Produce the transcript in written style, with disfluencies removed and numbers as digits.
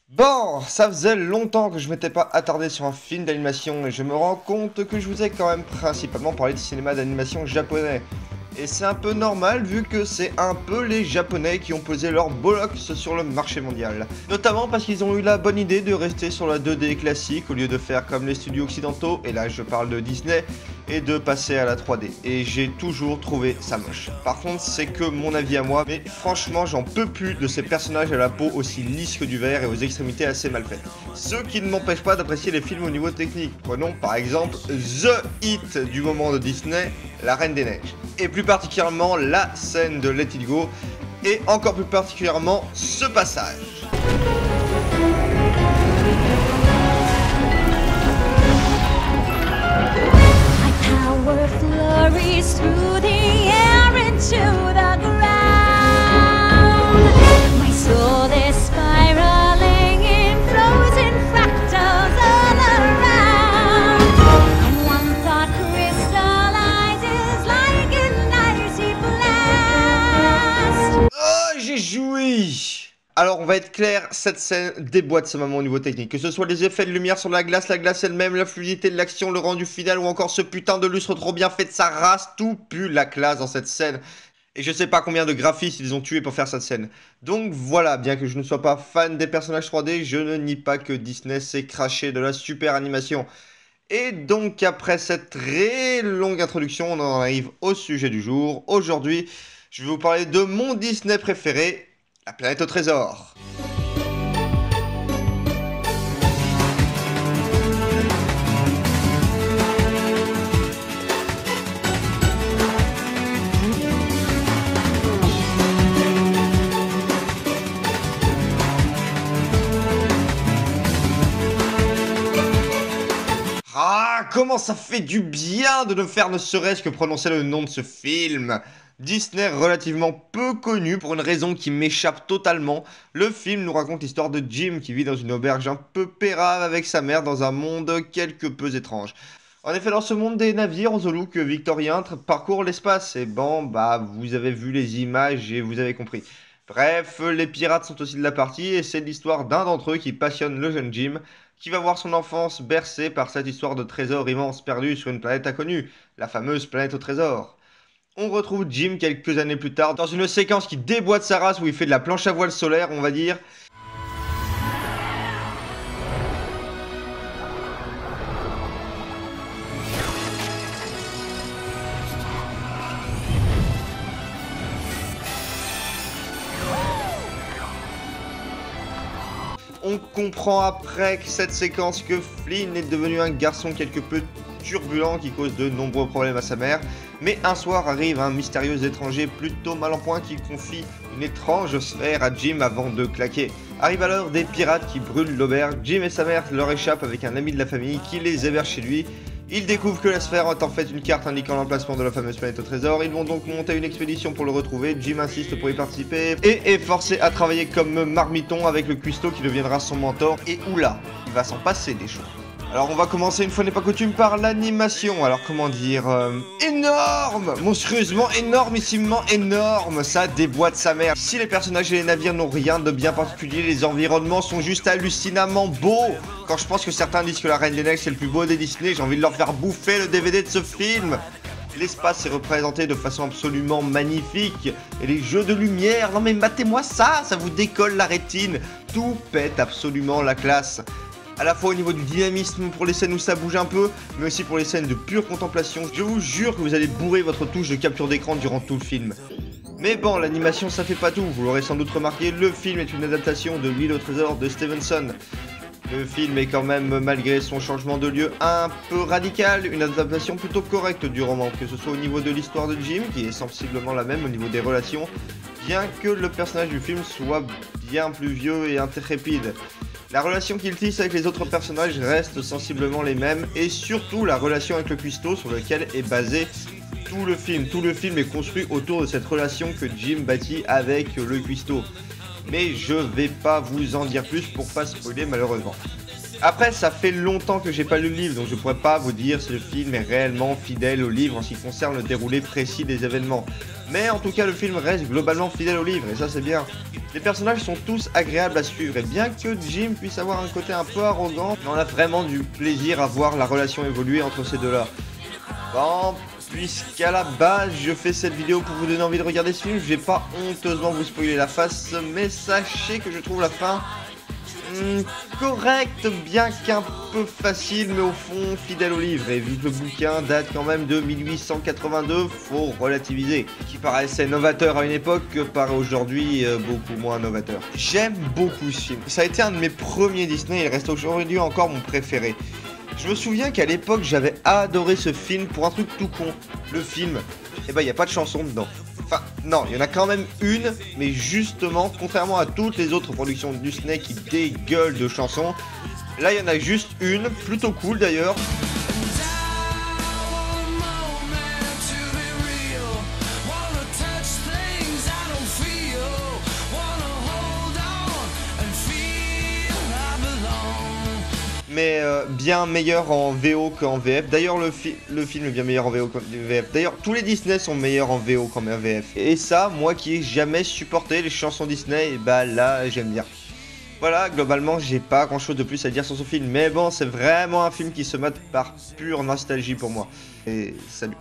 Bon, ça faisait longtemps que je m'étais pas attardé sur un film d'animation et je me rends compte que je vous ai quand même principalement parlé de cinéma d'animation japonais. Et c'est un peu normal vu que c'est un peu les japonais qui ont posé leur bollocks sur le marché mondial. Notamment parce qu'ils ont eu la bonne idée de rester sur la 2D classique au lieu de faire comme les studios occidentaux, et là je parle de Disney, et de passer à la 3D. Et j'ai toujours trouvé ça moche. Par contre c'est que mon avis à moi, mais franchement j'en peux plus de ces personnages à la peau aussi lisse que du verre et aux extrémités assez mal faites. Ce qui ne m'empêche pas d'apprécier les films au niveau technique. Prenons par exemple The Hit du moment de Disney, La Reine des Neiges. Et plus particulièrement la scène de Let It Go, et encore plus particulièrement ce passage. My power flurries through the air into the ground. My soul is spiraling in frozen fractals all around. And one thought crystallizes like an icy blast. Oh, j'ai joui! Alors on va être clair, cette scène déboîte sa maman au niveau technique. Que ce soit les effets de lumière sur la glace elle-même, la fluidité de l'action, le rendu final ou encore ce putain de lustre trop bien fait de sa race, tout pue la classe dans cette scène. Et je sais pas combien de graphistes ils ont tué pour faire cette scène. Donc voilà, bien que je ne sois pas fan des personnages 3D, je ne nie pas que Disney s'est craché de la super animation. Et donc après cette très longue introduction, on en arrive au sujet du jour. Aujourd'hui, je vais vous parler de mon Disney préféré, La Planète au Trésor. Ah, comment ça fait du bien de ne faire ne serait-ce que prononcer le nom de ce film. Disney relativement peu connu pour une raison qui m'échappe totalement. Le film nous raconte l'histoire de Jim qui vit dans une auberge un peu pérave avec sa mère dans un monde quelque peu étrange. En effet, dans ce monde des navires aux look victoriens parcourent l'espace. Et bon, bah, vous avez vu les images et vous avez compris. Bref, les pirates sont aussi de la partie et c'est l'histoire d'un d'entre eux qui passionne le jeune Jim, qui va voir son enfance bercée par cette histoire de trésor immense perdu sur une planète inconnue, la fameuse planète au trésor. On retrouve Jim quelques années plus tard dans une séquence qui déboîte sa race où il fait de la planche à voile solaire, on va dire. On comprend après cette séquence que Flynn est devenu un garçon quelque peu turbulent qui cause de nombreux problèmes à sa mère. Mais un soir arrive un mystérieux étranger plutôt mal en point qui confie une étrange sphère à Jim avant de claquer. Arrivent alors des pirates qui brûlent l'auberge. Jim et sa mère leur échappent avec un ami de la famille qui les héberge chez lui. Ils découvrent que la sphère est en fait une carte indiquant l'emplacement de la fameuse planète au trésor. Ils vont donc monter une expédition pour le retrouver. Jim insiste pour y participer et est forcé à travailler comme marmiton avec le cuistot qui deviendra son mentor. Et oula, il va s'en passer des choses. Alors on va commencer une fois n'est pas coutume par l'animation. Alors comment dire, énorme, monstrueusement, énormissimement énorme. Ça déboîte sa mère. Si les personnages et les navires n'ont rien de bien particulier, les environnements sont juste hallucinamment beaux. Quand je pense que certains disent que La Reine des Neiges c'est le plus beau des Disney, j'ai envie de leur faire bouffer le DVD de ce film. L'espace est représenté de façon absolument magnifique. Et les jeux de lumière, non mais matez-moi ça, ça vous décolle la rétine. Tout pète absolument la classe. À la fois au niveau du dynamisme pour les scènes où ça bouge un peu, mais aussi pour les scènes de pure contemplation. Je vous jure que vous allez bourrer votre touche de capture d'écran durant tout le film. Mais bon, l'animation ça fait pas tout, vous l'aurez sans doute remarqué, le film est une adaptation de L'île au trésor de Stevenson. Le film est quand même, malgré son changement de lieu un peu radical, une adaptation plutôt correcte du roman, que ce soit au niveau de l'histoire de Jim, qui est sensiblement la même au niveau des relations, bien que le personnage du film soit bien plus vieux et intrépide. La relation qu'il tisse avec les autres personnages reste sensiblement les mêmes, et surtout la relation avec le cuistot sur lequel est basé tout le film. Tout le film est construit autour de cette relation que Jim bâtit avec le cuistot. Mais je vais pas vous en dire plus pour pas spoiler malheureusement. Après, ça fait longtemps que j'ai pas lu le livre, donc je pourrais pas vous dire si le film est réellement fidèle au livre en ce qui concerne le déroulé précis des événements. Mais en tout cas, le film reste globalement fidèle au livre, et ça c'est bien. Les personnages sont tous agréables à suivre, et bien que Jim puisse avoir un côté un peu arrogant, on a vraiment du plaisir à voir la relation évoluer entre ces deux-là. Bon, puisqu'à la base je fais cette vidéo pour vous donner envie de regarder ce film, je vais pas honteusement vous spoiler la face, mais sachez que je trouve la fin correct, bien qu'un peu facile, mais au fond fidèle au livre. Et vu que le bouquin date quand même de 1882, faut relativiser. Qui paraissait novateur à une époque, paraît aujourd'hui beaucoup moins novateur. J'aime beaucoup ce film. Ça a été un de mes premiers Disney et il reste aujourd'hui encore mon préféré. Je me souviens qu'à l'époque j'avais adoré ce film pour un truc tout con. Le film, eh ben il n'y a pas de chanson dedans. Enfin, non, il y en a quand même une, mais justement, contrairement à toutes les autres productions de Disney qui dégueulent de chansons, là il y en a juste une, plutôt cool d'ailleurs. Mais bien meilleur en VO qu'en VF. D'ailleurs, le film est bien meilleur en VO qu'en VF. D'ailleurs, tous les Disney sont meilleurs en VO qu'en VF. Et ça, moi qui ai jamais supporté les chansons Disney, et bah là, j'aime bien. Voilà, globalement, j'ai pas grand chose de plus à dire sur ce film. Mais bon, c'est vraiment un film qui se mate par pure nostalgie pour moi. Et salut.